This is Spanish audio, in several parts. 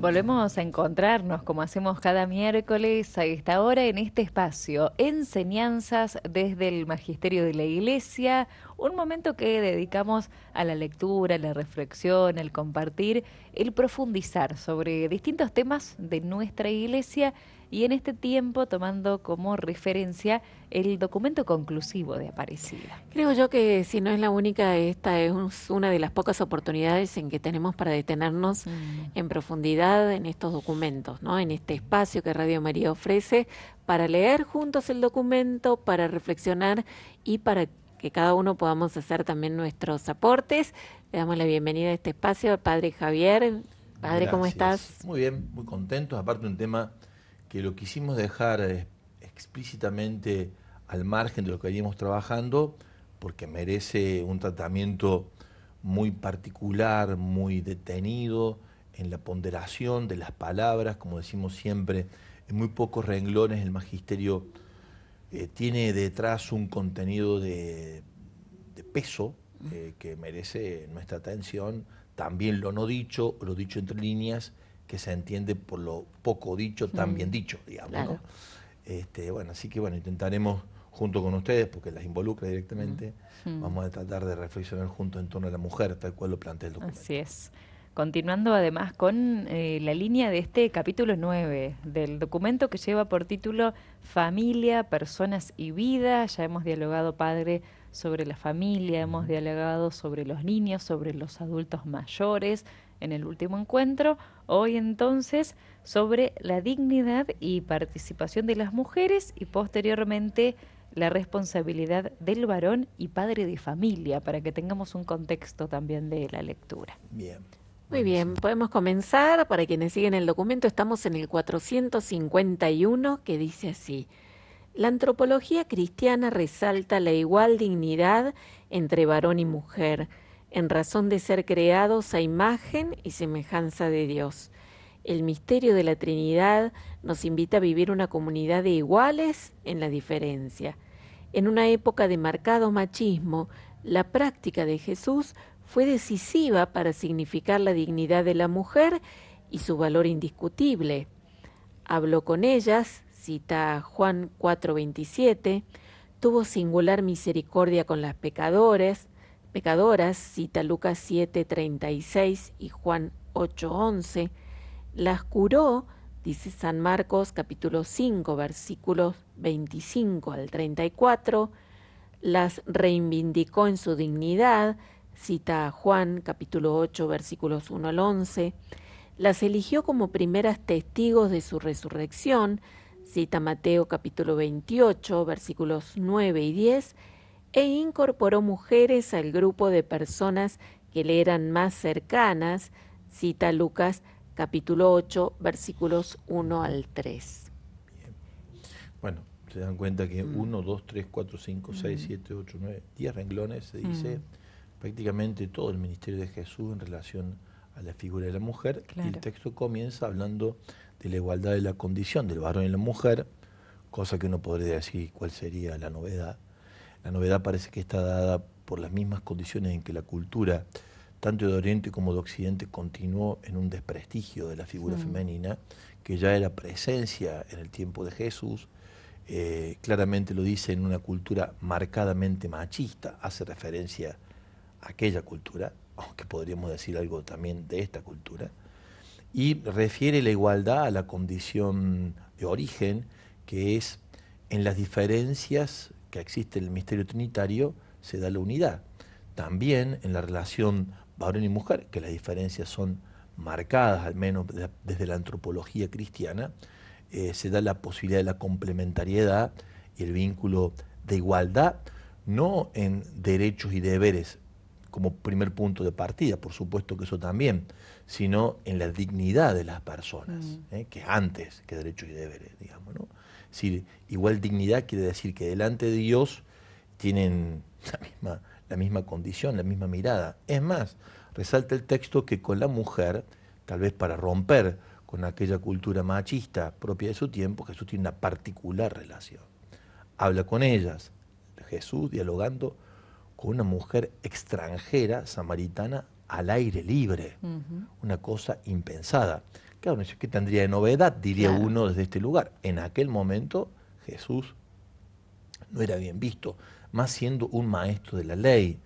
Volvemos a encontrarnos como hacemos cada miércoles a esta hora en este espacio, Enseñanzas desde el Magisterio de la Iglesia, un momento que dedicamos a la lectura, a la reflexión, al compartir, el profundizar sobre distintos temas de nuestra Iglesia y en este tiempo tomando como referencia el documento conclusivo de Aparecida. Creo yo que si no es la única, esta es una de las pocas oportunidades en que tenemos para detenernos en profundidad en estos documentos, ¿no? En este espacio que Radio María ofrece para leer juntos el documento, para reflexionar y para que cada uno podamos hacer también nuestros aportes. Le damos la bienvenida a este espacio al Padre Javier. Padre, ¿cómo estás? Muy bien, muy contentos. Aparte un tema que lo quisimos dejar explícitamente al margen de lo que veníamos trabajando, porque merece un tratamiento muy particular, muy detenido en la ponderación de las palabras, como decimos siempre, en muy pocos renglones el magisterio tiene detrás un contenido de peso que merece nuestra atención, también lo no dicho, lo dicho entre líneas, que se entiende por lo poco dicho, tan bien dicho, digamos, Claro. ¿no? Bueno, así que bueno, intentaremos junto con ustedes, porque las involucra directamente, vamos a tratar de reflexionar juntos en torno a la mujer, tal cual lo plantea el documento. Así es. Continuando además con la línea de este capítulo 9 del documento que lleva por título Familia, Personas y Vida. Ya hemos dialogado, Padre, sobre la familia, hemos dialogado sobre los niños, sobre los adultos mayores en el último encuentro. Hoy entonces sobre la dignidad y participación de las mujeres y posteriormente la responsabilidad del varón y padre de familia, para que tengamos un contexto también de la lectura. Bien. Muy bien, podemos comenzar. Para quienes siguen el documento, estamos en el 451, que dice así: la antropología cristiana resalta la igual dignidad entre varón y mujer, en razón de ser creados a imagen y semejanza de Dios. El misterio de la Trinidad nos invita a vivir una comunidad de iguales en la diferencia. En una época de marcado machismo, la práctica de Jesús fue decisiva para significar la dignidad de la mujer y su valor indiscutible. Habló con ellas, cita Juan 4:27, tuvo singular misericordia con las pecadoras, cita Lucas 7:36 y Juan 8:11, las curó, dice San Marcos capítulo 5, versículos 25 al 34, las reivindicó en su dignidad, cita Juan capítulo 8, versículos 1 al 11, las eligió como primeras testigos de su resurrección, cita Mateo capítulo 28, versículos 9 y 10, e incorporó mujeres al grupo de personas que le eran más cercanas, cita Lucas capítulo 8, versículos 1 al 3. Bien. Bueno, se dan cuenta que 1, 2, 3, 4, 5, 6, 7, 8, 9, 10 renglones se dice prácticamente todo el ministerio de Jesús en relación a la figura de la mujer. Claro. Y el texto comienza hablando de la igualdad de la condición del varón y la mujer, cosa que uno podría decir cuál sería la novedad. La novedad parece que está dada por las mismas condiciones en que la cultura, tanto de Oriente como de Occidente, continuó en un desprestigio de la figura femenina, que ya era presencia en el tiempo de Jesús. Claramente lo dice en una cultura marcadamente machista, hace referencia a aquella cultura, aunque podríamos decir algo también de esta cultura, y refiere la igualdad a la condición de origen, que es en las diferencias que existe en el misterio trinitario, se da la unidad. También en la relación varón y mujer, que las diferencias son marcadas, al menos desde la antropología cristiana, se da la posibilidad de la complementariedad y el vínculo de igualdad, no en derechos y deberes como primer punto de partida, por supuesto que eso también, sino en la dignidad de las personas, que es antes que derechos y deberes, digamos, ¿no? Es decir, igual dignidad quiere decir que delante de Dios tienen la misma condición, la misma mirada. Es más, resalta el texto que con la mujer, tal vez para romper con aquella cultura machista propia de su tiempo, Jesús tiene una particular relación. Habla con ellas, Jesús dialogando con una mujer extranjera, samaritana, al aire libre, una cosa impensada, Claro, no sé qué tendría de novedad, diría Claro. uno desde este lugar. En aquel momento Jesús no era bien visto, más siendo un maestro de la ley.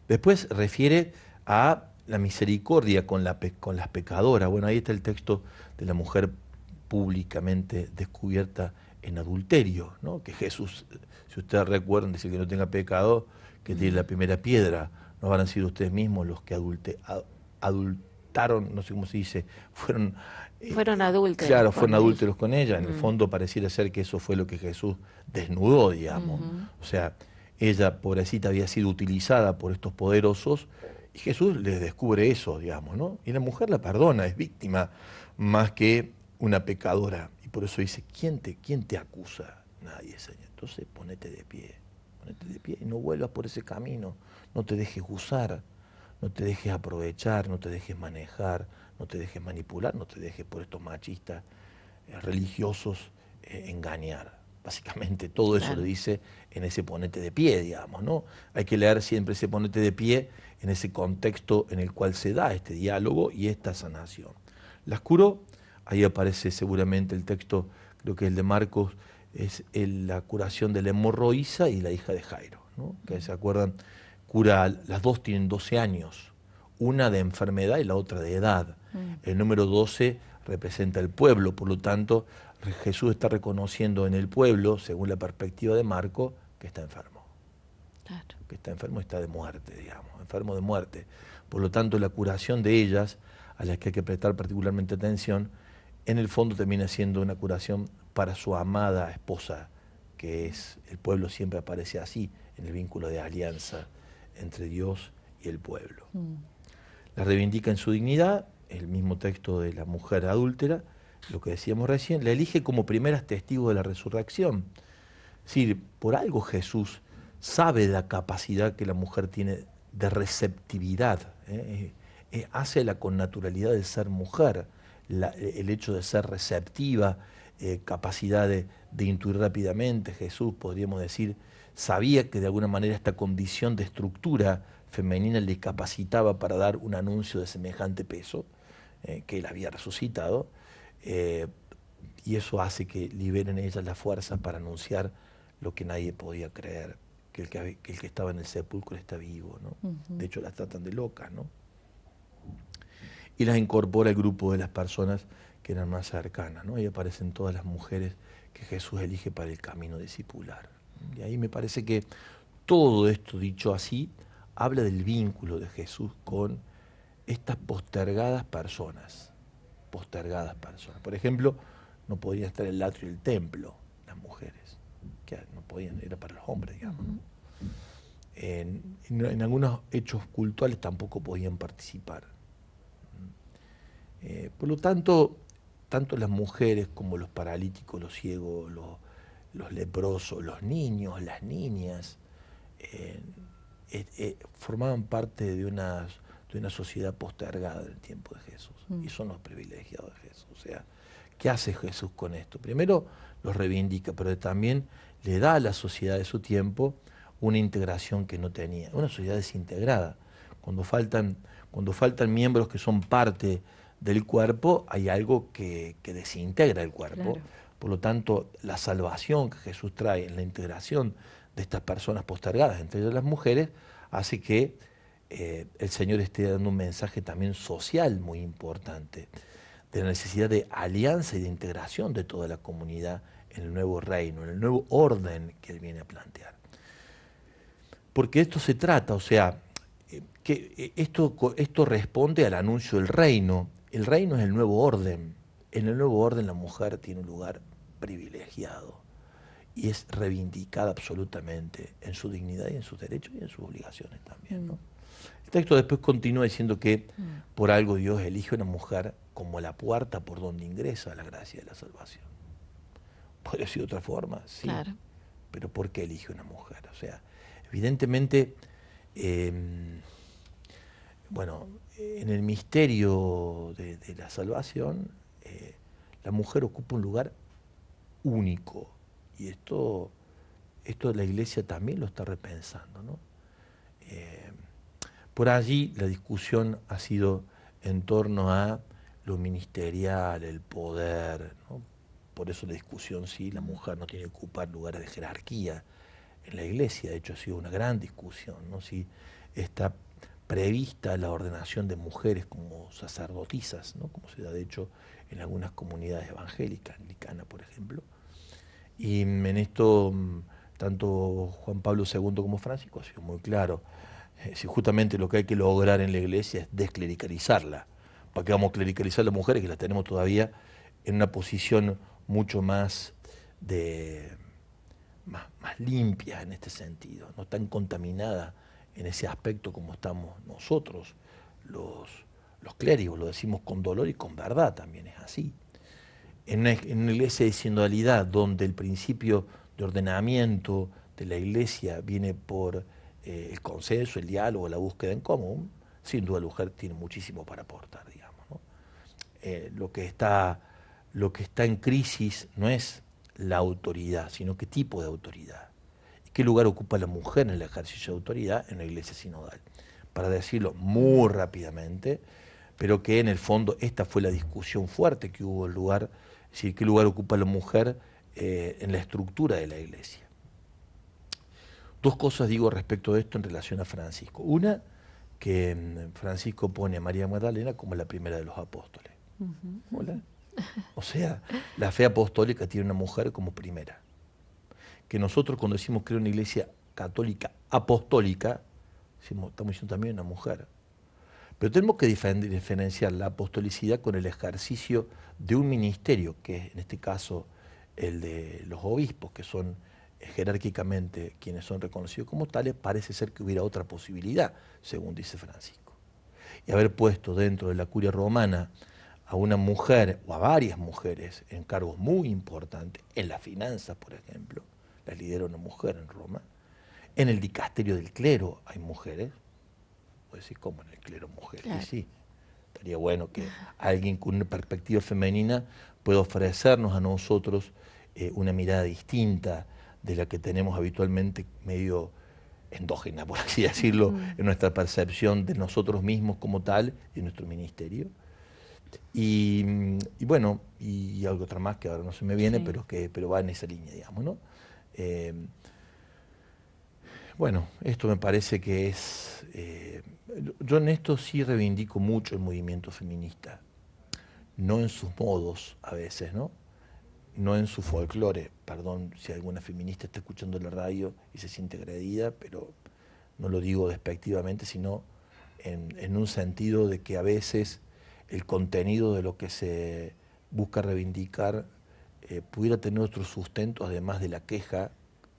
Después refiere a la misericordia con las pecadoras. Bueno, ahí está el texto de la mujer públicamente descubierta en adulterio, ¿no? Que Jesús, si ustedes recuerdan, dice que no tenga pecado, que tire la primera piedra. No habrán sido ustedes mismos los que adultaron, no sé cómo se dice, fueron, Fueron adúlteros claro, con fueron ella. adúlteros con ella. En el fondo pareciera ser que eso fue lo que Jesús desnudó, digamos. O sea, ella, pobrecita, había sido utilizada por estos poderosos y Jesús les descubre eso, digamos, ¿no? Y la mujer la perdona, es víctima más que una pecadora. Y por eso dice, quién te acusa? Nadie, Señor. Entonces ponete de pie y no vuelvas por ese camino. No te dejes usar, no te dejes aprovechar, no te dejes manejar, no te dejes manipular, no te dejes por estos machistas religiosos engañar. Básicamente todo eso Claro. lo dice en ese ponete de pie, digamos, ¿no? Hay que leer siempre ese ponete de pie en ese contexto en el cual se da este diálogo y esta sanación. Las curó, ahí aparece seguramente el texto, creo que el de Marcos, es la curación de la hemorroísa y la hija de Jairo, ¿no? Que se acuerdan, cura, las dos tienen 12 años, una de enfermedad y la otra de edad. El número 12 representa el pueblo, por lo tanto, Jesús está reconociendo en el pueblo, según la perspectiva de Marco, que está enfermo. Claro. Que está enfermo, está de muerte, digamos, enfermo de muerte. Por lo tanto, la curación de ellas, a las que hay que prestar particularmente atención, en el fondo termina siendo una curación para su amada esposa, que es, el pueblo siempre aparece así, en el vínculo de alianza entre Dios y el pueblo. La reivindica en su dignidad, el mismo texto de la mujer adúltera, lo que decíamos recién, la elige como primeras testigos de la resurrección. Es decir, por algo Jesús sabe de la capacidad que la mujer tiene de receptividad, hace la connaturalidad de ser mujer, el hecho de ser receptiva, capacidad de intuir rápidamente. Jesús, podríamos decir, sabía que de alguna manera esta condición de estructura femenina le capacitaba para dar un anuncio de semejante peso, que él había resucitado, y eso hace que liberen en ellas la fuerza para anunciar lo que nadie podía creer, que el que estaba en el sepulcro está vivo, ¿no? De hecho, las tratan de locas, ¿no? Y las incorpora al grupo de las personas que eran más cercanas, ¿no? Y aparecen todas las mujeres que Jesús elige para el camino discipular. Y ahí me parece que todo esto dicho así habla del vínculo de Jesús con estas postergadas personas. Postergadas personas. Por ejemplo, no podían estar en el atrio del templo las mujeres, que no podían, era para los hombres, digamos, ¿no? En algunos hechos cultuales tampoco podían participar. Por lo tanto, tanto las mujeres como los paralíticos, los ciegos, los leprosos, los niños, las niñas, formaban parte de una sociedad postergada del tiempo de Jesús. Y son los privilegiados de Jesús. O sea, ¿qué hace Jesús con esto? Primero los reivindica, pero también le da a la sociedad de su tiempo una integración que no tenía, una sociedad desintegrada. Cuando faltan miembros que son parte del cuerpo, hay algo que desintegra el cuerpo. Claro. Por lo tanto, la salvación que Jesús trae en la integración de estas personas postergadas, entre ellas las mujeres, hace que el Señor esté dando un mensaje también social muy importante, de la necesidad de alianza y de integración de toda la comunidad en el nuevo reino, en el nuevo orden que Él viene a plantear. Porque esto se trata, o sea, que esto responde al anuncio del reino. El reino es el nuevo orden. En el nuevo orden la mujer tiene un lugar privilegiado y es reivindicada absolutamente en su dignidad y en sus derechos y en sus obligaciones también, ¿no? El texto después continúa diciendo que por algo Dios elige a una mujer como la puerta por donde ingresa la gracia de la salvación. ¿Podría ser de otra forma? Sí. Claro. Pero ¿por qué elige una mujer? O sea, evidentemente, bueno, en el misterio de la salvación, la mujer ocupa un lugar único. Y esto la Iglesia también lo está repensando, ¿no? Por allí la discusión ha sido en torno a lo ministerial, el poder, ¿no? Por eso la discusión si la mujer no tiene que ocupar lugares de jerarquía en la iglesia. De hecho, ha sido una gran discusión, ¿no? Si está prevista la ordenación de mujeres como sacerdotisas, ¿no? Como se da de hecho en algunas comunidades evangélicas, anglicanas, por ejemplo. Y en esto, tanto Juan Pablo II como Francisco ha sido muy claro. Si justamente lo que hay que lograr en la iglesia es desclericalizarla. ¿Para qué vamos a clericalizar a las mujeres que las tenemos todavía en una posición mucho más más limpia en este sentido, no tan contaminada en ese aspecto como estamos nosotros, los clérigos? Lo decimos con dolor y con verdad, también es así. En una iglesia de sinodalidad, donde el principio de ordenamiento de la iglesia viene por el consenso, el diálogo, la búsqueda en común, sin duda la mujer tiene muchísimo para aportar, digamos, ¿no? Lo que está en crisis no es la autoridad, sino qué tipo de autoridad. ¿Y qué lugar ocupa la mujer en el ejercicio de autoridad en la iglesia sinodal? Para decirlo muy rápidamente, pero que en el fondo esta fue la discusión fuerte que hubo en lugar, es decir, qué lugar ocupa la mujer en la estructura de la iglesia. Dos cosas digo respecto de esto en relación a Francisco. Una, que Francisco pone a María Magdalena como la primera de los apóstoles. ¿Hola? O sea, la fe apostólica tiene una mujer como primera. Que nosotros cuando decimos que era una iglesia católica apostólica, estamos diciendo también una mujer. Pero tenemos que diferenciar la apostolicidad con el ejercicio de un ministerio, que es en este caso el de los obispos, que son jerárquicamente quienes son reconocidos como tales. Parece ser que hubiera otra posibilidad, según dice Francisco. Y haber puesto dentro de la curia romana a una mujer o a varias mujeres en cargos muy importantes, en las finanzas, por ejemplo, las lidera una mujer en Roma. En el dicasterio del clero hay mujeres. Puede decir, ¿cómo en el clero mujeres? Claro. Y sí, estaría bueno que alguien con una perspectiva femenina pueda ofrecernos a nosotros una mirada distinta de la que tenemos habitualmente, medio endógena, por así decirlo, en nuestra percepción de nosotros mismos como tal y nuestro ministerio. Y bueno, y algo otra más que ahora no se me viene, Sí. pero va en esa línea, digamos, ¿no? Bueno, esto me parece que es... yo en esto sí reivindico mucho el movimiento feminista, no en sus modos a veces, ¿no? No en su folclore. Perdón si alguna feminista está escuchando la radio y se siente agredida, pero no lo digo despectivamente, sino en un sentido de que a veces el contenido de lo que se busca reivindicar pudiera tener otro sustento, además de la queja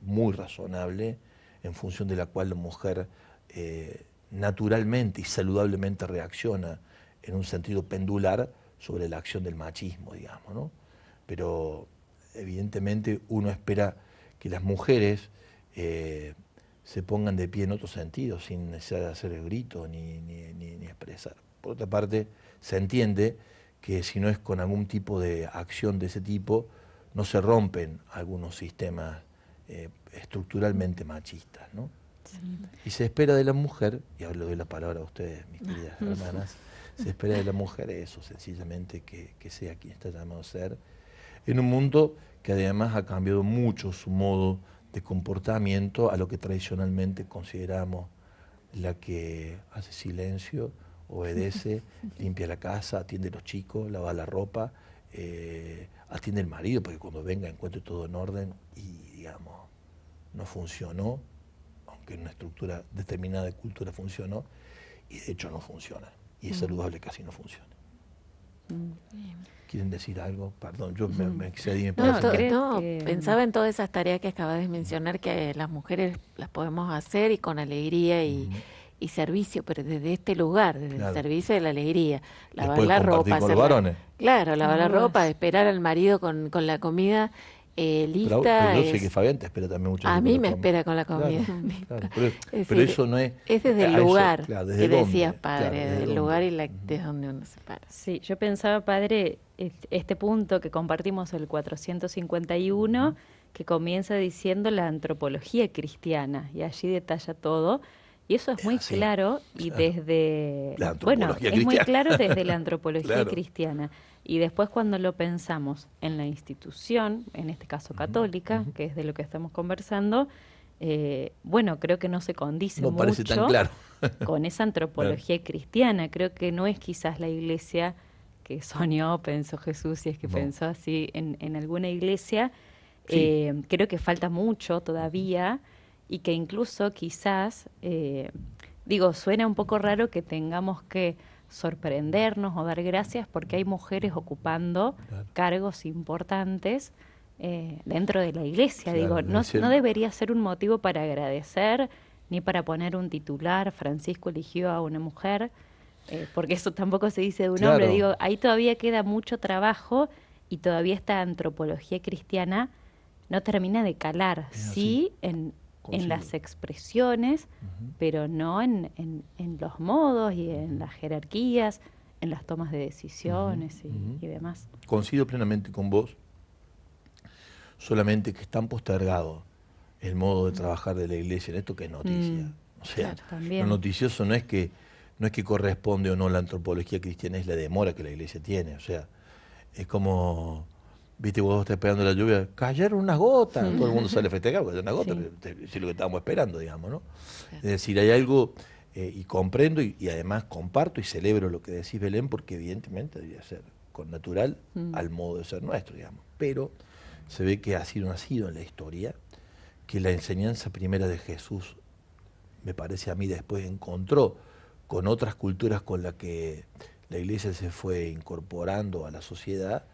muy razonable, en función de la cual la mujer naturalmente y saludablemente reacciona en un sentido pendular sobre la acción del machismo, digamos, ¿no? Pero evidentemente uno espera que las mujeres se pongan de pie en otro sentido, sin necesidad de hacer el grito ni expresar. Por otra parte, se entiende que si no es con algún tipo de acción de ese tipo, no se rompen algunos sistemas estructuralmente machistas, ¿no? Sí. Y se espera de la mujer, y ahora le doy la palabra a ustedes, mis queridas hermanas, se espera de la mujer eso, sencillamente que sea quien está llamado a ser, en un mundo que además ha cambiado mucho su modo de comportamiento a lo que tradicionalmente consideramos la que hace silencio, obedece, limpia la casa, atiende a los chicos, lava la ropa, atiende al marido, porque cuando venga encuentre todo en orden y, digamos, no funcionó, aunque en una estructura determinada de cultura funcionó, y de hecho no funciona, y es saludable que así no funcione. ¿Quieren decir algo? Perdón, yo me excedí. Me No, parece. no, pensaba en todas esas tareas que acabas de mencionar que las mujeres las podemos hacer y con alegría y servicio, pero desde este lugar, desde el servicio de la alegría. Lavar Después la compartir ropa, con los varones. Claro, lavar la ropa, esperar al marido con la comida lista. Pero yo sé que Fabián te espera también mucho. A mí me espera con la comida. Claro, pero eso no es... Es desde el lugar, claro, que decías, padre, desde desde el dónde. lugar y desde donde uno se para. Sí, yo pensaba, padre, este punto que compartimos, el 451, que comienza diciendo la antropología cristiana, y allí detalla todo, Y eso es muy así, claro y claro. desde, La bueno, antropología es muy cristiana. claro desde la antropología Claro. cristiana. Y después cuando lo pensamos en la institución, en este caso católica, que es de lo que estamos conversando, bueno, creo que no se condice No parece tan mucho claro. con esa Claro. antropología cristiana. Creo que no es quizás la iglesia que soñó, pensó Jesús, si es que No. pensó así en alguna iglesia. Sí. Creo que falta mucho todavía y que incluso quizás, digo, suena un poco raro que tengamos que sorprendernos o dar gracias porque hay mujeres ocupando Claro. cargos importantes dentro de la iglesia. Claro, Digo, debe no, ser. no debería ser un motivo para agradecer ni para poner un titular. Francisco eligió a una mujer, porque eso tampoco se dice de un hombre. Claro. Digo, ahí todavía queda mucho trabajo y todavía esta antropología cristiana no termina de calar, Es así. sí en las Coincido. expresiones, Ujú. pero no en los modos y en las jerarquías, en las tomas de decisiones Ujú. y demás. Coincido plenamente con vos, solamente que están postergados el modo de trabajar de la iglesia en esto que es noticia. Mm, O sea, claro, lo también. noticioso no es que corresponde o no la antropología cristiana, es la demora que la iglesia tiene. O sea, es como, viste, vos estás esperando la lluvia, cayeron unas gotas, todo el mundo sale a festejar porque cayeron unas gotas, Sí. pero es lo que estábamos esperando, digamos, ¿no? Claro. Es decir, hay algo, y comprendo y además comparto y celebro lo que decís, Belén, porque evidentemente debería ser con natural al modo de ser nuestro, digamos. Pero se ve que ha sido nacido en la historia, que la enseñanza primera de Jesús, me parece a mí, después encontró con otras culturas con las que la iglesia se fue incorporando a la sociedad,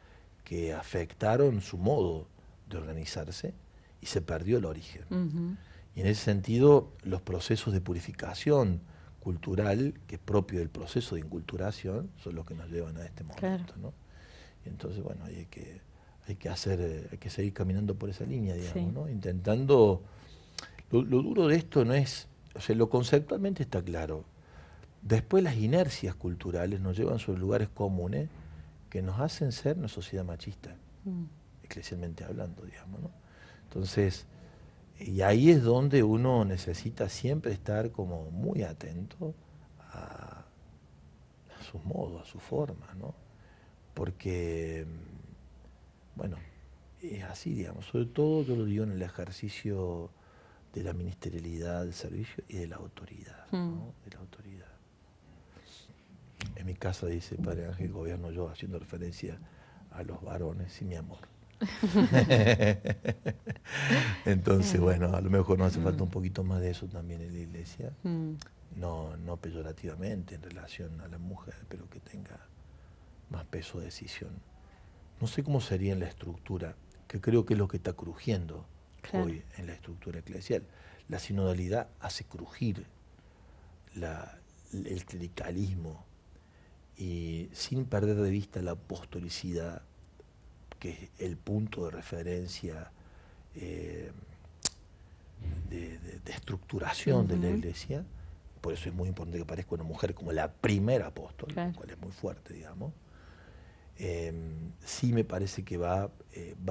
que afectaron su modo de organizarse y se perdió el origen. Ujú. Y en ese sentido, los procesos de purificación cultural, que es propio del proceso de inculturación, son los que nos llevan a este momento, Claro. ¿no? Y entonces, bueno, hay que seguir caminando por esa línea, digamos, Sí. ¿no? Intentando, lo duro de esto no es, o sea, lo conceptualmente está claro. Después las inercias culturales nos llevan sobre lugares comunes que nos hacen ser una sociedad machista, eclesialmente hablando, digamos, ¿no? Entonces, y ahí es donde uno necesita siempre estar como muy atento a sus modos, a sus formas, ¿no? Porque, bueno, es así, digamos, sobre todo yo lo digo en el ejercicio de la ministerialidad, del servicio y de la autoridad, ¿no? De la autoridad. En mi casa dice Padre Ángel, gobierno yo, haciendo referencia a los varones y mi amor. Entonces, bueno, a lo mejor nos hace falta un poquito más de eso también en la iglesia, no peyorativamente en relación a la mujer, pero que tenga más peso de decisión. No sé cómo sería en la estructura, que creo que es lo que está crujiendo Claro. hoy en la estructura eclesial. La sinodalidad hace crujir el clericalismo y sin perder de vista la apostolicidad, que es el punto de referencia de estructuración de la iglesia. Por eso es muy importante que aparezca una mujer como la primera apóstol, Claro. lo cual es muy fuerte, digamos. Sí me parece que va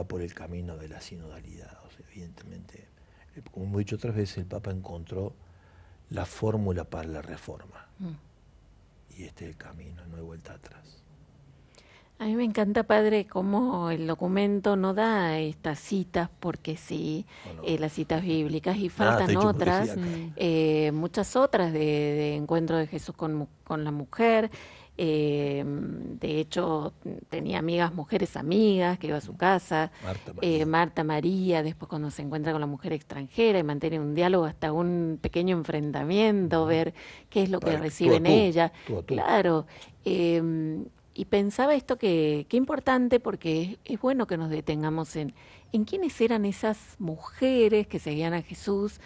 por el camino de la sinodalidad. O sea, evidentemente, como hemos dicho otras veces, el Papa encontró la fórmula para la reforma. Y este es el camino, no hay vuelta atrás. A mí me encanta, padre, cómo el documento no da estas citas porque sí, No. las citas bíblicas, y Nada está faltan hecho porque otras, sí acá. muchas otras de encuentro de Jesús con la mujer. De hecho, tenía mujeres amigas, que iba a su casa, Marta María. Marta María, después cuando se encuentra con la mujer extranjera y mantiene un diálogo hasta un pequeño enfrentamiento, ver qué es lo que Para que recibe en tú a tú, ella. tú a tú. Claro. Y pensaba esto que importante, porque es bueno que nos detengamos en quiénes eran esas mujeres que seguían a Jesús.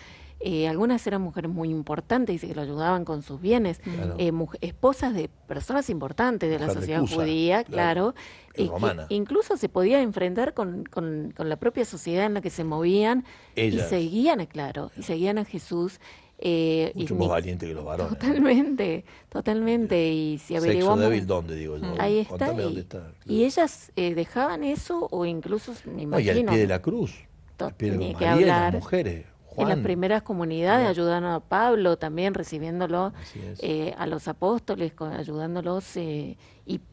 Algunas eran mujeres muy importantes, dice que lo ayudaban con sus bienes, Claro. esposas de personas importantes de la Mujer de sociedad Cusa, judía, claro, claro, y que romana. incluso se podía enfrentar con la propia sociedad en la que se movían. Ellas. Y seguían, claro, y seguían a Jesús. Mucho y más valiente que los varones. Totalmente, totalmente. Y si Sexo averiguamos... débil, ¿dónde, digo yo? Ahí está. Contame dónde está. Y ellas dejaban eso, o incluso, me No, y al imagino, pie de la cruz. Al pie de la ni cruz. que María y las hablar. mujeres Juan. En las primeras comunidades, Claro. ayudando a Pablo, también recibiéndolo Así es. a los apóstoles, ayudándolos, y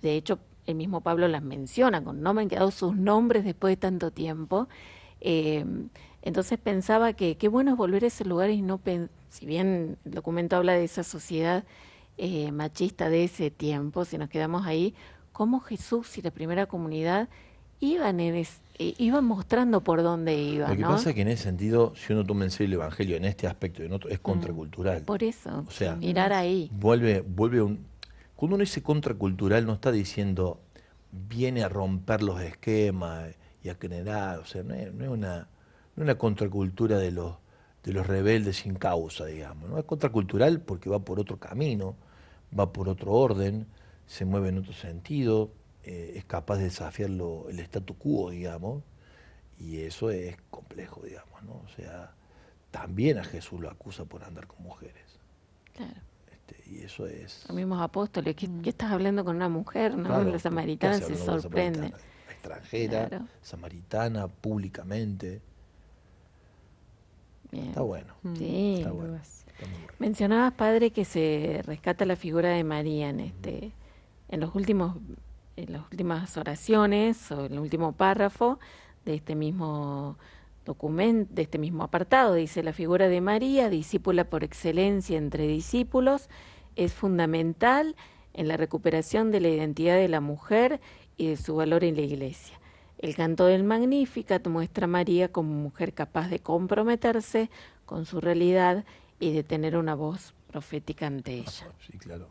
de hecho el mismo Pablo las menciona, no me han quedado sus nombres después de tanto tiempo. Eh, entonces pensaba que qué bueno es volver a ese lugar y no, si bien el documento habla de esa sociedad machista de ese tiempo, si nos quedamos ahí, cómo Jesús y la primera comunidad iban mostrando por dónde iban, Lo que ¿no? pasa es que en ese sentido, si uno toma en serio el Evangelio en este aspecto y en otro, es contracultural. Por eso, O sea, mirar ahí. vuelve un... Cuando uno dice contracultural no está diciendo viene a romper los esquemas y a generar, o sea, no es una contracultura de los rebeldes sin causa, digamos, ¿no? Es contracultural porque va por otro camino, va por otro orden, se mueve en otro sentido, es capaz de desafiar el statu quo, digamos, y eso es complejo, digamos, ¿no? O sea, también a Jesús lo acusa por andar con mujeres. Claro. Y eso es... Los mismos apóstoles, ¿qué estás hablando con una mujer, no? Claro, La ¿qué samaritana hace se hablando con la sorprende. samaritana? Extranjera, Claro. samaritana, públicamente. Bien. Está bueno. Sí. Está bueno. Está muy bueno. Mencionabas, padre, que se rescata la figura de María en las últimas oraciones o en el último párrafo de este mismo documento, de este mismo apartado. Dice: la figura de María, discípula por excelencia entre discípulos, es fundamental en la recuperación de la identidad de la mujer y de su valor en la Iglesia. El canto del Magnificat muestra a María como mujer capaz de comprometerse con su realidad y de tener una voz profética ante ella. Sí, claro.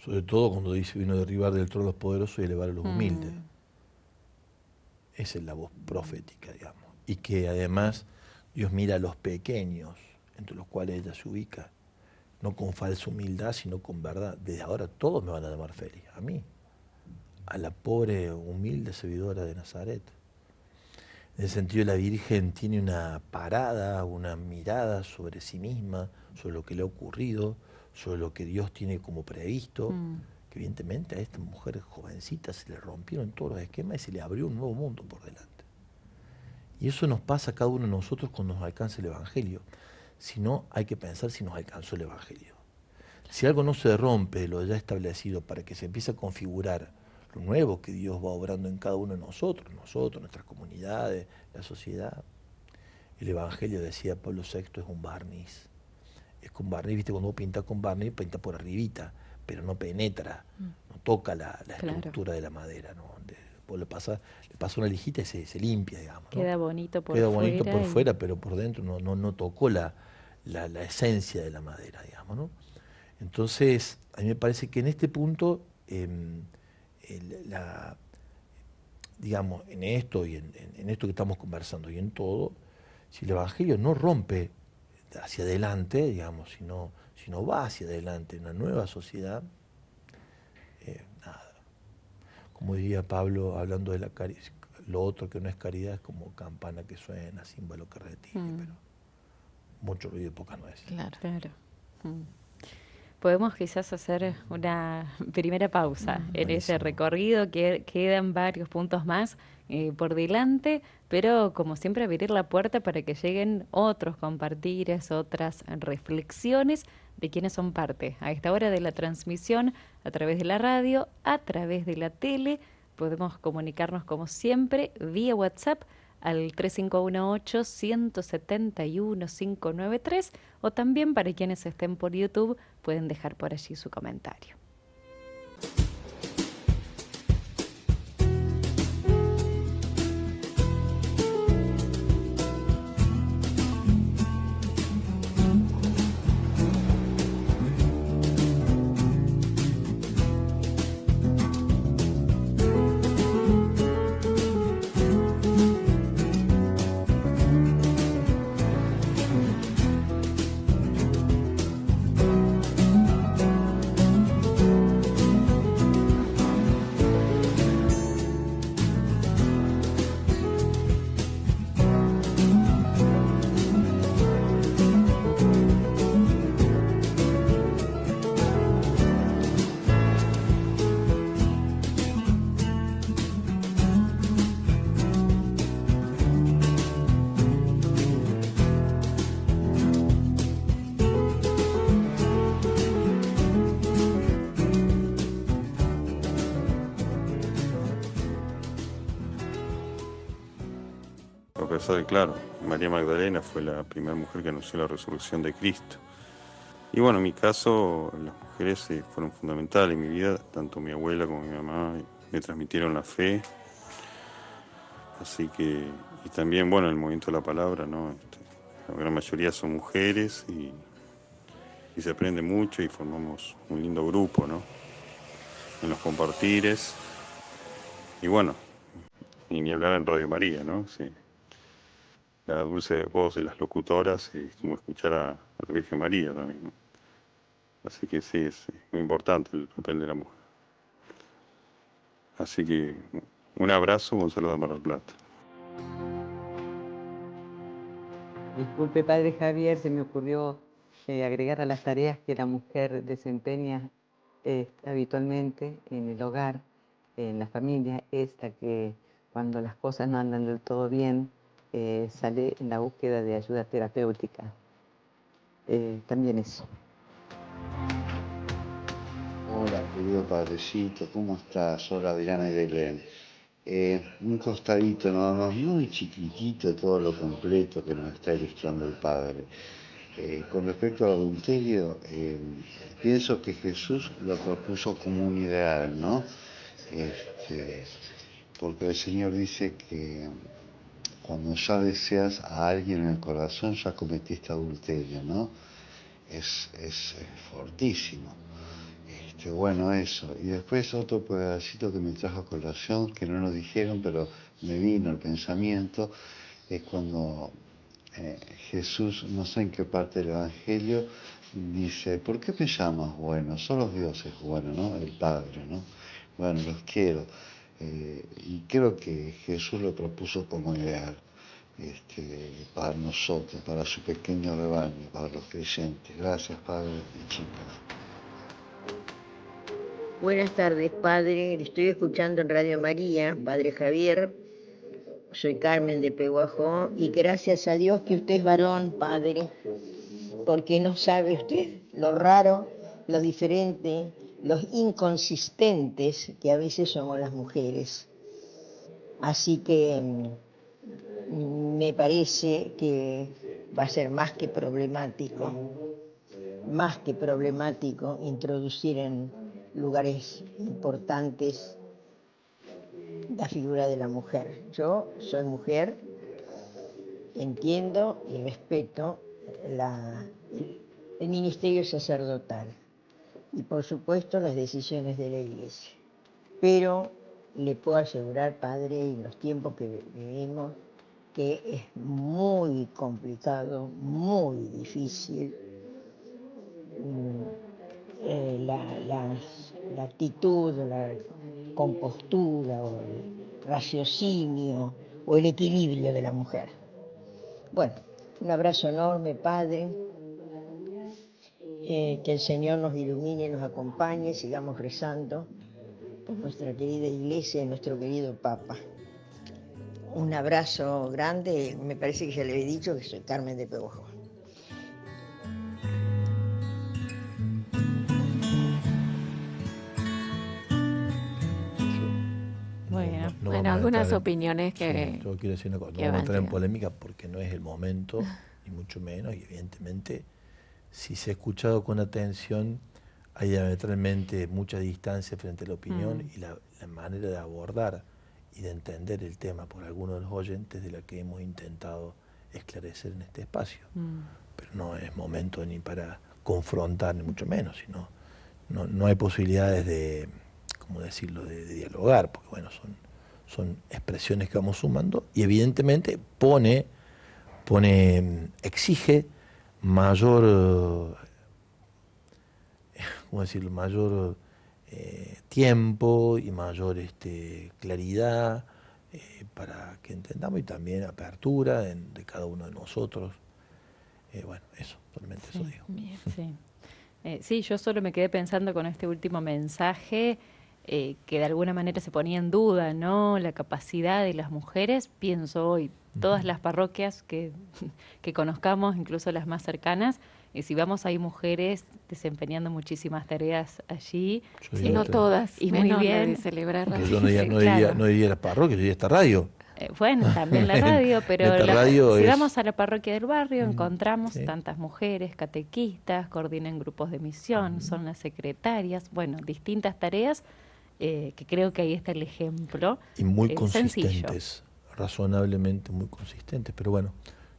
Sobre todo cuando dice vino a derribar del trono a los poderosos y elevar a los humildes. Esa es la voz profética, digamos. Y que además Dios mira a los pequeños, entre los cuales ella se ubica, no con falsa humildad, sino con verdad. Desde ahora todos me van a llamar feliz, a mí, a la pobre, humilde servidora de Nazaret. En ese sentido, la Virgen tiene una parada, una mirada sobre sí misma, sobre lo que le ha ocurrido, sobre lo que Dios tiene como previsto, que evidentemente a esta mujer jovencita se le rompieron todos los esquemas y se le abrió un nuevo mundo por delante. Y eso nos pasa a cada uno de nosotros cuando nos alcanza el Evangelio. Si no, hay que pensar si nos alcanzó el Evangelio. Si algo no se rompe de lo ya establecido para que se empiece a configurar lo nuevo que Dios va obrando en cada uno de nosotros, nuestras comunidades, la sociedad, el Evangelio, decía Pablo VI, es un barniz. Es con barniz, viste, cuando vos pintás con barniz, pinta por arribita, pero no penetra, no toca la estructura de la madera, ¿no? Vos le pasa una lijita y se limpia, digamos, ¿no? Queda bonito por Queda fuera. bonito por fuera, pero por dentro no tocó la esencia de la madera, digamos, ¿no? Entonces, a mí me parece que en este punto, digamos, en esto y en esto que estamos conversando y en todo, si el Evangelio no rompe hacia adelante, digamos, si no va hacia adelante en una nueva sociedad, nada. Como diría Pablo, hablando de lo otro que no es caridad es como campana que suena, címbalo que retiene, pero mucho ruido y poca nuez. Claro. Claro. Podemos quizás hacer una primera pausa en ese Buenísimo. recorrido, que quedan varios puntos más por delante, pero como siempre abrir la puerta para que lleguen otros compartires, otras reflexiones de quienes son parte a esta hora de la transmisión a través de la radio, a través de la tele. Podemos comunicarnos como siempre vía WhatsApp al 3518-171-593 o también para quienes estén por YouTube pueden dejar por allí su comentario. A pesar de, claro, María Magdalena fue la primera mujer que anunció la resurrección de Cristo. Y bueno, en mi caso, las mujeres fueron fundamentales en mi vida, tanto mi abuela como mi mamá me transmitieron la fe. Así que, y también, bueno, el movimiento de la palabra, ¿no? La gran mayoría son mujeres y se aprende mucho y formamos un lindo grupo, ¿no? En los compartires. Y bueno, y ni hablar en Radio María, ¿no? Sí. La dulce voz de las locutoras y como escuchar a la Virgen María también, ¿no? Así que sí, es muy importante el papel de la mujer. Así que un abrazo, un saludo a Mar del Plata. Disculpe, padre Javier, se me ocurrió agregar a las tareas que la mujer desempeña habitualmente en el hogar, en la familia, esta que cuando las cosas no andan del todo bien, sale en la búsqueda de ayuda terapéutica. También eso. Hola, querido padrecito, ¿cómo estás? Hola, Adriana y Belén. Un costadito nada más, muy chiquitito, todo lo completo que nos está ilustrando el Padre. Con respecto al adulterio, pienso que Jesús lo propuso como un ideal, ¿no? Porque el Señor dice que cuando ya deseas a alguien en el corazón, ya cometiste adulterio, ¿no? Es fortísimo. Bueno, eso. Y después otro pedacito que me trajo a colación, que no nos dijeron, pero me vino el pensamiento, es cuando Jesús, no sé en qué parte del Evangelio, dice, ¿por qué me llamas bueno? Solo Dios es bueno, ¿no? El Padre, ¿no? Bueno, los quiero. Y creo que Jesús lo propuso como ideal para nosotros, para su pequeño rebaño, para los creyentes. Gracias, Padre y chicas. Buenas tardes, padre. Le estoy escuchando en Radio María, padre Javier. Soy Carmen de Peguajó y gracias a Dios que usted es varón, padre, porque no sabe usted lo raro, lo diferente, los inconsistentes que a veces somos las mujeres. Así que me parece que va a ser más que problemático introducir en lugares importantes la figura de la mujer. Yo soy mujer, entiendo y respeto el ministerio sacerdotal y por supuesto las decisiones de la Iglesia. Pero le puedo asegurar, padre, en los tiempos que vivimos, que es muy complicado, muy difícil la actitud, la compostura o el raciocinio o el equilibrio de la mujer. Bueno, un abrazo enorme, padre, que el Señor nos ilumine y nos acompañe, sigamos rezando por nuestra querida Iglesia y nuestro querido Papa. Un abrazo grande, me parece que ya le he dicho que soy Carmen de Peguajó. Bueno, algunas opiniones que... Sí, yo quiero decir una cosa, no vamos a entrar en polémica porque no es el momento, ni mucho menos, y evidentemente, si se ha escuchado con atención, hay diametralmente mucha distancia frente a la opinión y la manera de abordar y de entender el tema por algunos de los oyentes de la que hemos intentado esclarecer en este espacio. Pero no es momento ni para confrontar, ni mucho menos, sino no hay posibilidades de, ¿cómo decirlo?, de dialogar, porque bueno, son expresiones que vamos sumando y evidentemente exige mayor, ¿cómo decirlo?, mayor tiempo y mayor claridad para que entendamos y también apertura de cada uno de nosotros. Bueno, eso, solamente eso digo. Bien, sí. Sí, yo solo me quedé pensando con este último mensaje que de alguna manera se ponía en duda, ¿no? La capacidad de las mujeres, pienso hoy, todas las parroquias que conozcamos, incluso las más cercanas, y si vamos hay mujeres desempeñando muchísimas tareas allí. Sí, no todas, y muy bien celebrar. Yo no diría las parroquias, yo diría esta radio. Bueno, también la radio, pero Nuestra radio si es- vamos a la parroquia del barrio, encontramos sí. tantas mujeres, catequistas, coordinan grupos de misión, son las secretarias, bueno, distintas tareas, que creo que ahí está el ejemplo. Y muy Sencillo. consistentes, razonablemente muy consistentes, pero bueno,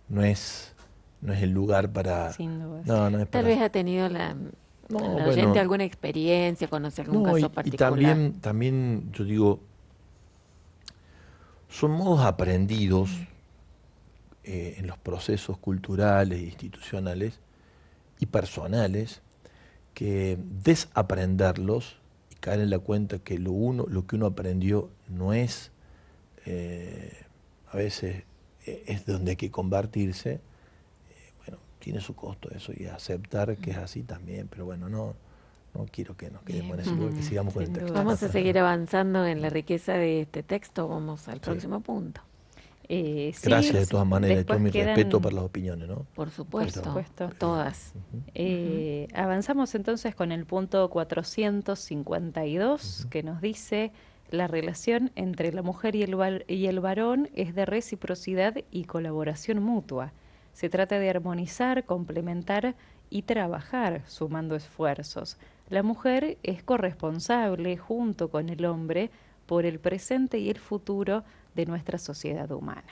no es el lugar para... Sin duda. No es Tal para... vez ha tenido la oyente bueno. alguna experiencia, conoce algún No, caso y particular. también yo digo, son modos aprendidos en los procesos culturales, institucionales y personales, que desaprenderlos y caer en la cuenta que lo que uno aprendió no es, a veces es donde hay que convertirse, bueno, tiene su costo eso, y aceptar que es así también, pero bueno, no quiero que nos quedemos en ese lugar, que sigamos con el Sin texto. duda. Vamos a seguir avanzando en la riqueza de este texto. Vamos al próximo punto. Sí, Gracias de todas maneras, y todo mi después quedan- respeto por las opiniones, ¿no? Por supuesto. supuesto. Todas. Avanzamos entonces con el punto 452, que nos dice: la relación entre la mujer y el varón es de reciprocidad y colaboración mutua. Se trata de armonizar, complementar y trabajar sumando esfuerzos. La mujer es corresponsable, junto con el hombre, por el presente y el futuro de nuestra sociedad humana.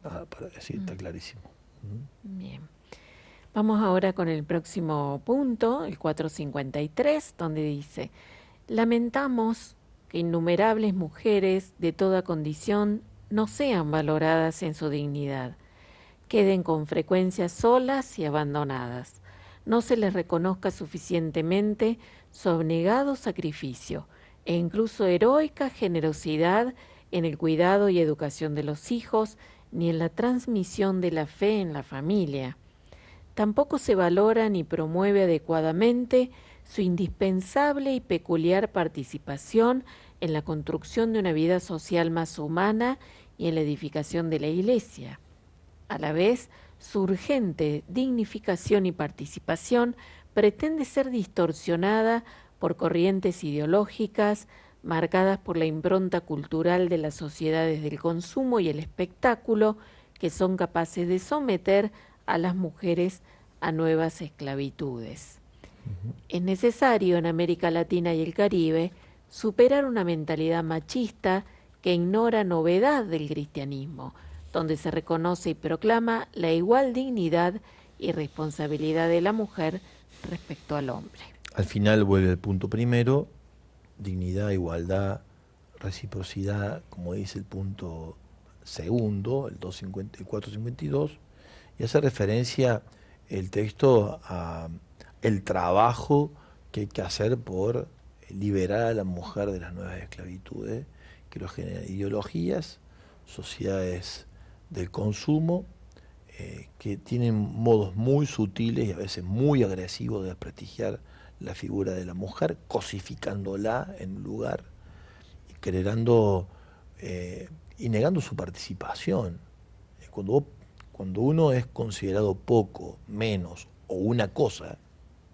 Para decir, está clarísimo. Bien. Vamos ahora con el próximo punto, el 453, donde dice: lamentamos que innumerables mujeres de toda condición no sean valoradas en su dignidad, queden con frecuencia solas y abandonadas, no se les reconozca suficientemente su abnegado sacrificio e incluso heroica generosidad en el cuidado y educación de los hijos, ni en la transmisión de la fe en la familia. Tampoco se valora ni promueve adecuadamente su indispensable y peculiar participación en la construcción de una vida social más humana y en la edificación de la Iglesia. A la vez, su urgente dignificación y participación pretende ser distorsionada por corrientes ideológicas marcadas por la impronta cultural de las sociedades del consumo y el espectáculo, que son capaces de someter a las mujeres a nuevas esclavitudes. Es necesario en América Latina y el Caribe superar una mentalidad machista que ignora novedad del cristianismo, donde se reconoce y proclama la igual dignidad y responsabilidad de la mujer respecto al hombre. Al final vuelve el punto primero: dignidad, igualdad, reciprocidad, como dice el punto segundo, el 452, y hace referencia el texto a el trabajo que hay que hacer por liberar a la mujer de las nuevas esclavitudes que lo generan ideologías, sociedades del consumo, que tienen modos muy sutiles y a veces muy agresivos de desprestigiar la figura de la mujer, cosificándola en un lugar y generando y negando su participación. Cuando uno es considerado poco, menos o una cosa,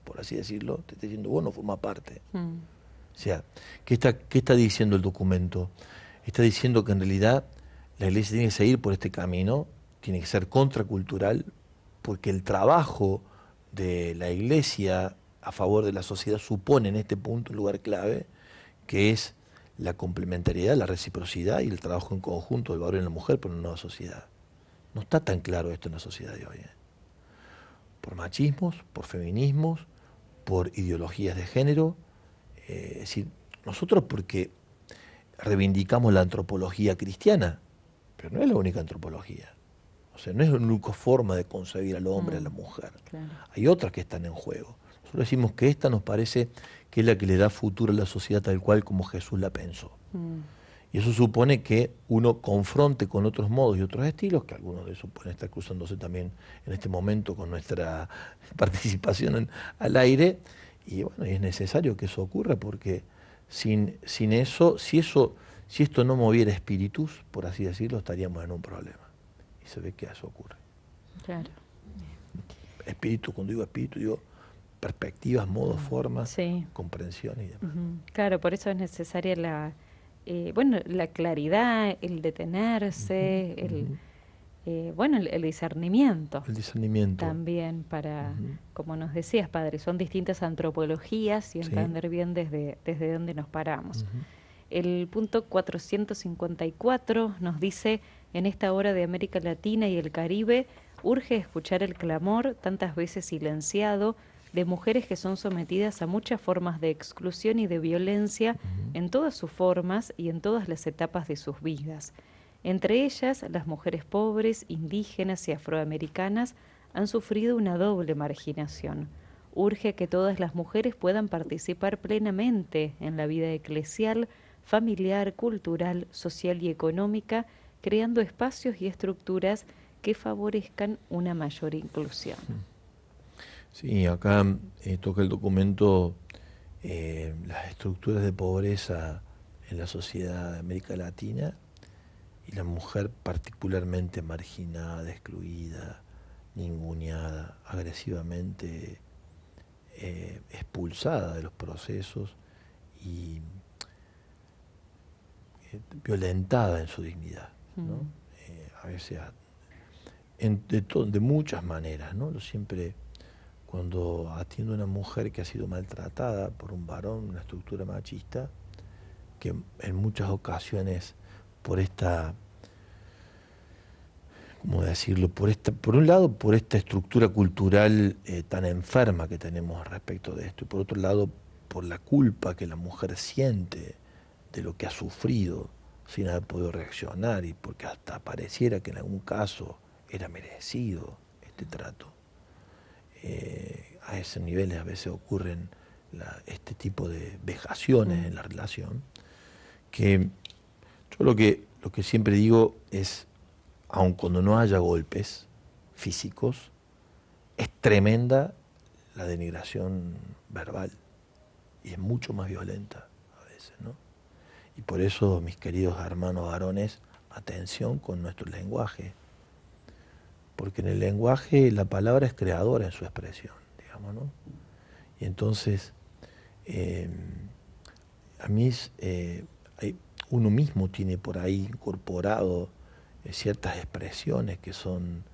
por así decirlo, te está diciendo, vos no formás parte. O sea, ¿qué está diciendo el documento? Está diciendo que en realidad la Iglesia tiene que seguir por este camino, tiene que ser contracultural, porque el trabajo de la Iglesia a favor de la sociedad supone en este punto un lugar clave, que es la complementariedad, la reciprocidad y el trabajo en conjunto del varón y la mujer por una nueva sociedad. No está tan claro esto en la sociedad de hoy. Por machismos, por feminismos, por ideologías de género. Es decir, nosotros porque reivindicamos la antropología cristiana, pero no es la única antropología. O sea, no es la única forma de concebir al hombre, a la mujer. Claro. Hay otras que están en juego. Nosotros decimos que esta nos parece que es la que le da futuro a la sociedad tal cual como Jesús la pensó. Y eso supone que uno confronte con otros modos y otros estilos, que algunos de esos pueden estar cruzándose también en este momento con nuestra participación al aire. Y bueno, y es necesario que eso ocurra, porque sin eso, si esto no moviera espíritus, por así decirlo, estaríamos en un problema. Y se ve que eso ocurre. Claro. Espíritu, cuando digo espíritu, digo perspectivas, modos, formas, Sí. comprensión y demás. Claro, por eso es necesaria bueno, la claridad, el detenerse, Ujú. bueno, el discernimiento El discernimiento. también para, Ujú. como nos decías, padre, son distintas antropologías y Sí. entender bien desde dónde nos paramos. Ujú. El punto 454 nos dice, en esta hora de América Latina y el Caribe, urge escuchar el clamor, tantas veces silenciado, de mujeres que son sometidas a muchas formas de exclusión y de violencia Ujú. en todas sus formas y en todas las etapas de sus vidas. Entre ellas, las mujeres pobres, indígenas y afroamericanas han sufrido una doble marginación. Urge que todas las mujeres puedan participar plenamente en la vida eclesial, familiar, cultural, social y económica, creando espacios y estructuras que favorezcan una mayor inclusión. Sí, acá toca el documento las estructuras de pobreza en la sociedad de América Latina y la mujer particularmente marginada, excluida, ninguneada, agresivamente expulsada de los procesos y violentada en su dignidad, ¿no? A veces de muchas maneras, ¿no? Yo siempre, cuando atiendo a una mujer que ha sido maltratada por un varón, una estructura machista, que en muchas ocasiones por esta, ¿cómo decirlo? Por un lado, por esta estructura cultural tan enferma que tenemos respecto de esto, y por otro lado, por la culpa que la mujer siente de lo que ha sufrido sin haber podido reaccionar y porque hasta pareciera que en algún caso era merecido este trato. A esos niveles a veces ocurren este tipo de vejaciones en la relación, que yo lo que siempre digo es, aun cuando no haya golpes físicos, es tremenda la denigración verbal y es mucho más violenta a veces, ¿no? Y por eso, mis queridos hermanos varones, atención con nuestro lenguaje, porque en el lenguaje la palabra es creadora en su expresión, digamos, ¿no? Y entonces, a mí uno mismo tiene por ahí incorporado ciertas expresiones que son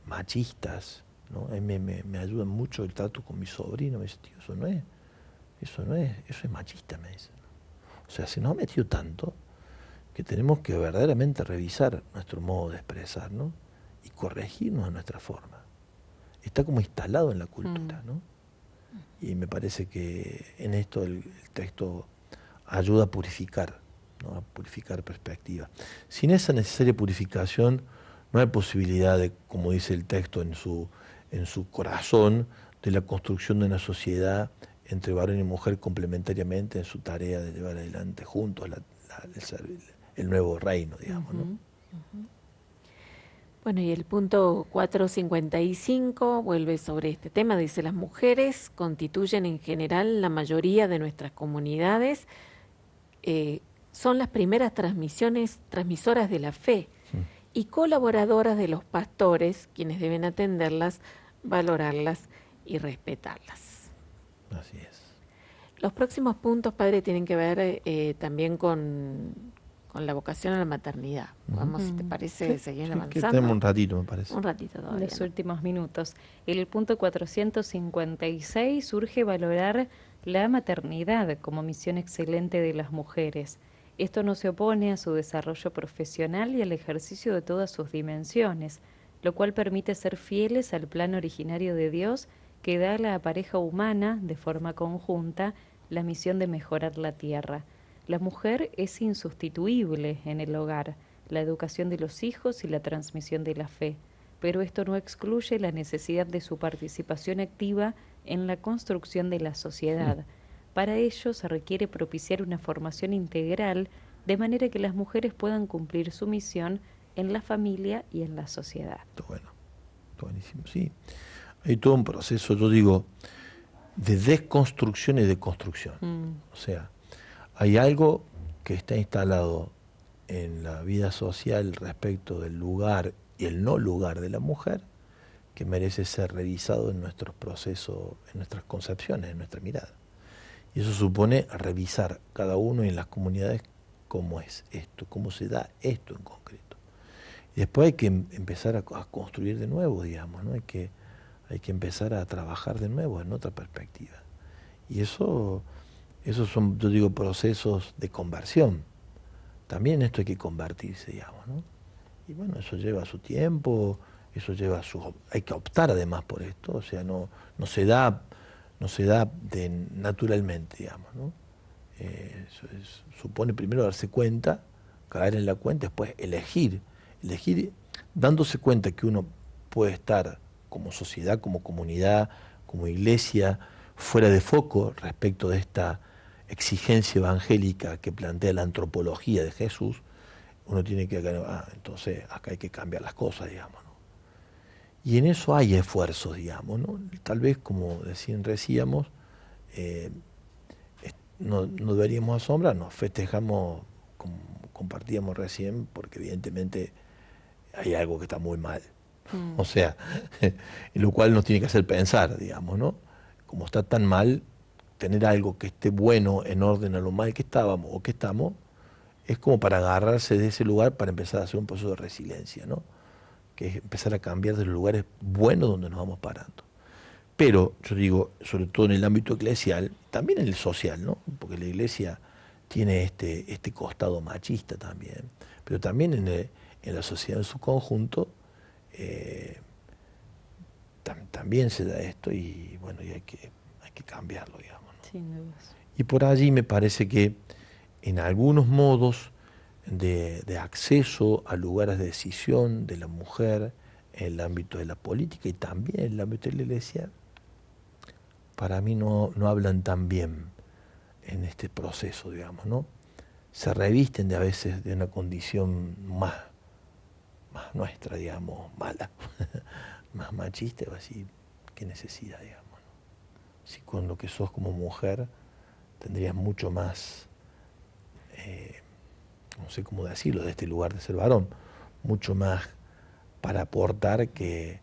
machistas, ¿no? A mí me ayuda mucho el trato con mi sobrino, me dice, tío, eso es machista, me dice. O sea, se nos ha metido tanto que tenemos que verdaderamente revisar nuestro modo de expresar, ¿no? Y corregirnos en nuestra forma. Está como instalado en la cultura, ¿no? Y me parece que en esto el texto ayuda a purificar, ¿no? A purificar perspectiva. Sin esa necesaria purificación no hay posibilidad de, como dice el texto en su corazón, de la construcción de una sociedad entre varón y mujer complementariamente en su tarea de llevar adelante juntos el nuevo reino, digamos, ¿no? Bueno, y el punto 455 vuelve sobre este tema. Dice, las mujeres constituyen en general la mayoría de nuestras comunidades, son las primeras transmisoras de la fe y colaboradoras de los pastores, quienes deben atenderlas, valorarlas y respetarlas. Así es. Los próximos puntos, padre, tienen que ver también con la vocación a la maternidad. Vamos, si te parece, seguir avanzando. Que tenemos un ratito, me parece. Un ratito todavía. Los últimos minutos. El punto 456 surge valorar la maternidad como misión excelente de las mujeres. Esto no se opone a su desarrollo profesional y al ejercicio de todas sus dimensiones, lo cual permite ser fieles al plan originario de Dios que da a la pareja humana, de forma conjunta, la misión de mejorar la tierra. La mujer es insustituible en el hogar, la educación de los hijos y la transmisión de la fe, pero esto no excluye la necesidad de su participación activa en la construcción de la sociedad. Para ello se requiere propiciar una formación integral, de manera que las mujeres puedan cumplir su misión en la familia y en la sociedad. Bueno, buenísimo, sí. Hay todo un proceso, yo digo, de desconstrucción y de construcción. O sea, hay algo que está instalado en la vida social respecto del lugar y el no lugar de la mujer que merece ser revisado en nuestros procesos, en nuestras concepciones, en nuestra mirada. Y eso supone revisar cada uno en las comunidades cómo es esto, cómo se da esto en concreto. Y después hay que empezar a construir de nuevo, digamos, ¿no? Hay que empezar a trabajar de nuevo en otra perspectiva. Y esos son, yo digo, procesos de conversión. También esto hay que convertirse, digamos, ¿no? Y bueno, eso lleva su tiempo, hay que optar además por esto, o sea, no se da naturalmente, digamos, ¿no? Supone primero darse cuenta, caer en la cuenta, después elegir dándose cuenta que uno puede estar como sociedad, como comunidad, como iglesia, fuera de foco respecto de esta exigencia evangélica que plantea la antropología de Jesús. Uno tiene que, entonces acá hay que cambiar las cosas, digamos, ¿no? Y en eso hay esfuerzos, digamos, ¿no? Tal vez, como decíamos, no deberíamos asombrarnos, festejamos, como compartíamos recién, porque evidentemente hay algo que está muy mal. O sea, en lo cual nos tiene que hacer pensar, digamos, ¿no? Como está tan mal, tener algo que esté bueno en orden a lo mal que estábamos o que estamos, es como para agarrarse de ese lugar para empezar a hacer un proceso de resiliencia, ¿no? Que es empezar a cambiar de los lugares buenos donde nos vamos parando. Pero, yo digo, sobre todo en el ámbito eclesial, también en el social, ¿no? Porque la iglesia tiene este costado machista también, pero también en la sociedad en su conjunto también se da esto y bueno, y hay que cambiarlo, digamos, ¿no? Sin dudas. Y por allí me parece que en algunos modos de acceso a lugares de decisión de la mujer en el ámbito de la política y también en el ámbito de la iglesia, para mí no hablan tan bien en este proceso, digamos, ¿no? Se revisten a veces de una condición más nuestra, digamos, mala, más machista, o así, qué necesidad, digamos, ¿no? Si con lo que sos como mujer tendrías mucho más, no sé cómo decirlo, de este lugar de ser varón, mucho más para aportar que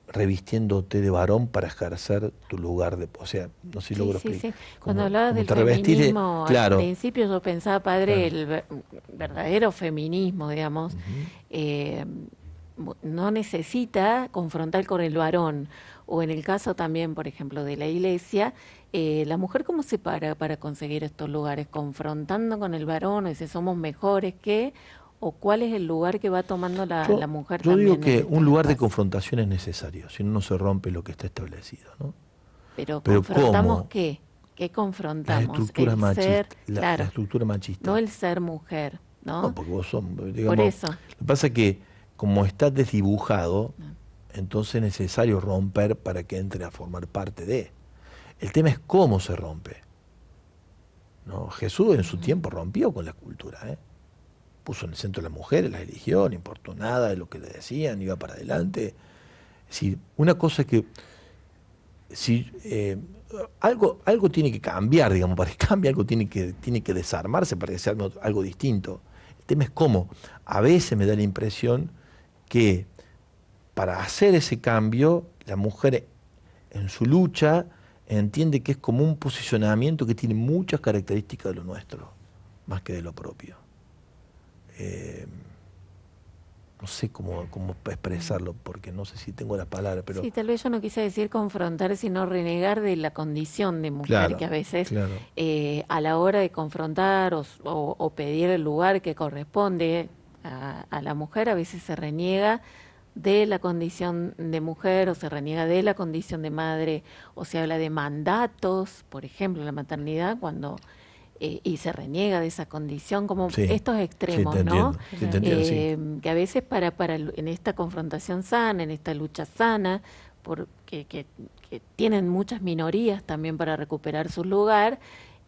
revistiéndote de varón para ejercer tu lugar de, o sea, no sé si logro explicar. Sí. Cuando hablabas del revestís feminismo, claro, al principio yo pensaba, padre, claro, el verdadero feminismo, digamos, no necesita confrontar con el varón. O en el caso también, por ejemplo, de la iglesia, la mujer cómo se para conseguir estos lugares, confrontando con el varón, o dice somos mejores que, o cuál es el lugar que va tomando la mujer yo también. digo que un lugar de espacios. confrontación es necesario, si no, no se rompe lo que está establecido, ¿no? Pero Pero confrontamos ¿cómo? ¿qué? ¿Qué Las confrontamos? estructuras El machistas, ser, la claro, estructura machista. no el ser mujer, No, ¿no? porque vos sos, Por digamos, eso. lo que pasa es que como está desdibujado, No. entonces es necesario romper para que entre a formar parte de. El tema es cómo se rompe, ¿no? Jesús en su tiempo rompió con la cultura, ¿eh? Puso en el centro a las mujeres, las eligió, no importó nada de lo que le decían, iba para adelante. Es decir, una cosa es que si algo tiene que cambiar, digamos, para que cambie algo tiene que desarmarse para que sea algo distinto. El tema es cómo. A veces me da la impresión que para hacer ese cambio, la mujer en su lucha entiende que es como un posicionamiento que tiene muchas características de lo nuestro, más que de lo propio. No sé cómo expresarlo, porque no sé si tengo las palabras, pero... Sí, tal vez yo no quise decir confrontar, sino renegar de la condición de mujer, Claro, que a veces claro. A la hora de confrontar o pedir el lugar que corresponde a la mujer, a veces se reniega de la condición de mujer o se reniega de la condición de madre, o se habla de mandatos, por ejemplo, la maternidad, cuando y se reniega de esa condición, como Sí, estos sí, extremos, te ¿no? entiendo, sí, te entiendo, sí. Que a veces en esta confrontación sana, en esta lucha sana, que tienen muchas minorías también para recuperar su lugar,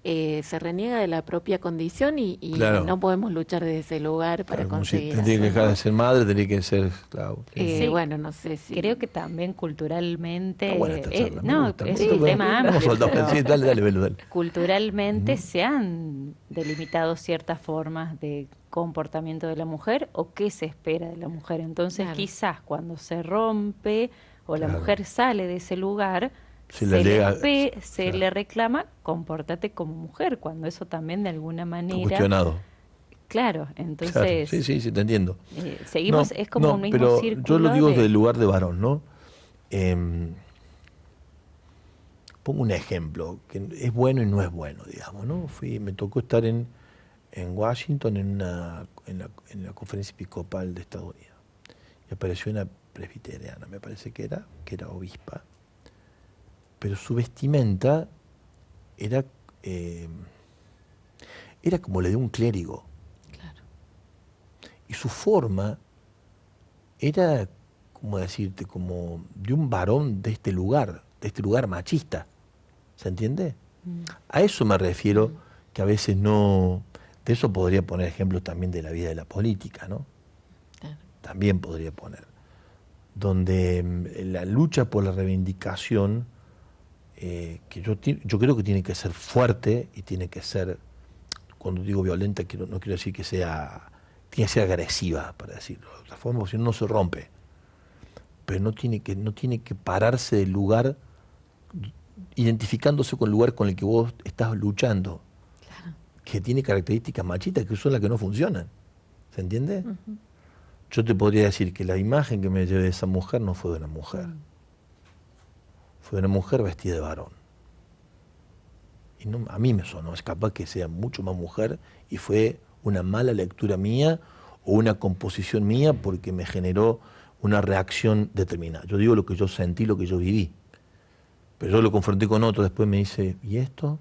se reniega de la propia condición y Claro. no podemos luchar desde ese lugar para Claro, como si conseguir tendría que eso, dejar ¿no? de ser madre, tendría que ser esclavo. Sí. Sí. Bueno, no sé si... Creo que también culturalmente, Está buena esta charla, me no, gusta. es Sí, un tema Estamos amplio, soldados. pero Sí, dale, Belu, dale. culturalmente Ujú. se han delimitado ciertas formas de comportamiento de la mujer o qué se espera de la mujer. Entonces, Claro. quizás cuando se rompe o la Claro. mujer sale de ese lugar, Se le alega- se claro. le reclama, compórtate como mujer, cuando eso también de alguna Está manera cuestionado. Claro, Claro, entonces sí, te entiendo. seguimos, No, es como no, un mismo pero círculo yo lo digo de... desde el lugar de varón, ¿no? Pongo un ejemplo, que es bueno y no es bueno, digamos, ¿no? Me tocó estar en Washington en la conferencia episcopal de Estados Unidos. Y apareció una presbiteriana, me parece que era obispa, pero su vestimenta era, eh, era como la de un clérigo. Claro. Y su forma era, como decirte, como de un varón de este lugar machista. ¿Se entiende? A eso me refiero, que a veces no... De eso podría poner ejemplos también de la vida de la política, ¿no? Claro. También podría poner. Donde la lucha por la reivindicación, que yo creo que tiene que ser fuerte y tiene que ser, cuando digo violenta, no quiero decir que sea, tiene que ser agresiva, para decirlo de otra forma, porque si no, no se rompe. Pero no tiene que pararse del lugar, identificándose con el lugar con el que vos estás luchando, que tiene características machistas que son las que no funcionan. ¿Se entiende? Yo te podría decir que la imagen que me llevé de esa mujer no fue de una mujer. Fue de una mujer vestida de varón. Y no, a mí me sonó, es capaz que sea mucho más mujer y fue una mala lectura mía o una composición mía porque me generó una reacción determinada. Yo digo lo que yo sentí, lo que yo viví. Pero yo lo confronté con otro, después me dice, ¿y esto?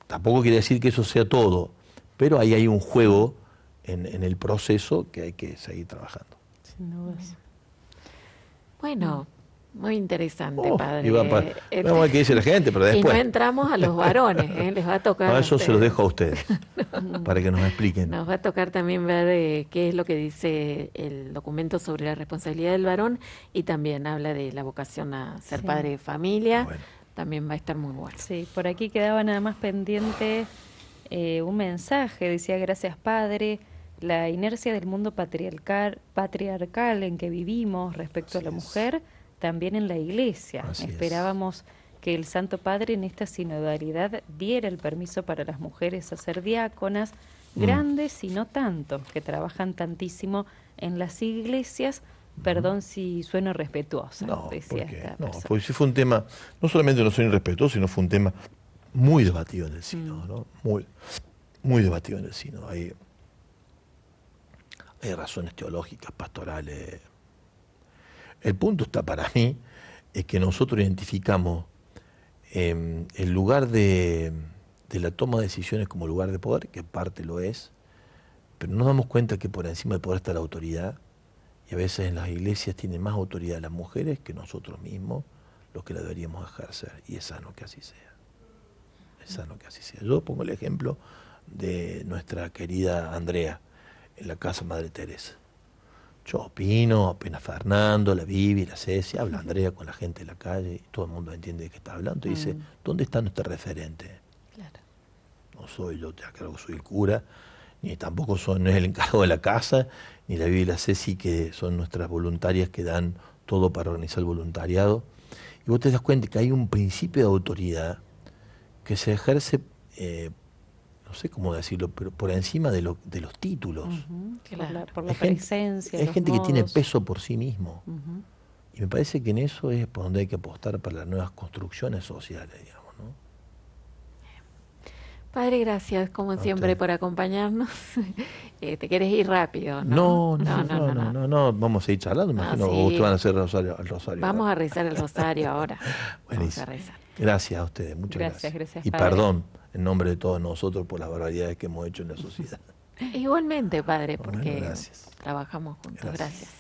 Tampoco quiere decir que eso sea todo, pero ahí hay un juego en el proceso que hay que seguir trabajando. Sin dudas. Bueno, muy interesante, padre. Vamos a ver qué dice la gente, pero Y no después. entramos a los varones, les va a tocar No, a eso se lo ustedes. dejo a ustedes, para que nos expliquen. Nos va a tocar también ver qué es lo que dice el documento sobre la responsabilidad del varón y también habla de la vocación a ser Sí. padre de familia. Bueno. También va a estar muy bueno. Sí, por aquí quedaba nada más pendiente un mensaje, decía, gracias padre, la inercia del mundo patriarcal en que vivimos respecto a la mujer, también en la iglesia. Así es. Esperábamos que el Santo Padre en esta sinodalidad diera el permiso para las mujeres a ser diáconas, grandes y no tanto, que trabajan tantísimo en las iglesias. Perdón si sueno respetuosa, No, decía porque, esta no, persona. porque sí fue un tema, no solamente no soy irrespetuoso, sino fue un tema muy debatido en el sínodo, ¿no? Muy debatido en el sínodo. Hay razones teológicas, pastorales. El punto está para mí, es que nosotros identificamos el lugar de la toma de decisiones como lugar de poder, que en parte lo es, pero nos damos cuenta que por encima del poder está la autoridad, y a veces en las iglesias tienen más autoridad las mujeres que nosotros mismos, los que la deberíamos ejercer, y es sano que así sea. Es sano que así sea. Yo pongo el ejemplo de nuestra querida Andrea, en la casa Madre Teresa. Yo opino, opina Fernando, la Vivi, la Ceci, habla Andrea con la gente de la calle, y todo el mundo entiende de qué está hablando, y dice, ¿dónde está nuestro referente? Claro. No soy yo, ya creo que soy el cura, ni tampoco no es el encargado de la casa, ni la Vivi y la Ceci, que son nuestras voluntarias que dan todo para organizar el voluntariado. Y vos te das cuenta que hay un principio de autoridad que se ejerce, no sé cómo decirlo, pero por encima de los títulos. Claro. Por la Hay gente- presencia, Hay los gente que tiene modos. peso por sí mismo. Y me parece que en eso es por donde hay que apostar para las nuevas construcciones sociales, digamos, ¿no? Padre, gracias como A siempre usted. por acompañarnos. Te quieres ir rápido, ¿no? No, vamos a seguir charlando, imagino, sí. o ustedes van a hacer el rosario. Vamos a rezar el rosario ahora. Vamos a Buenísimo. rezar. Gracias a ustedes, muchas Gracias, gracias. gracias, Y padre. perdón en nombre de todos nosotros por las barbaridades que hemos hecho en la sociedad. Igualmente, padre, Bueno, porque gracias. trabajamos juntos. Gracias. Gracias.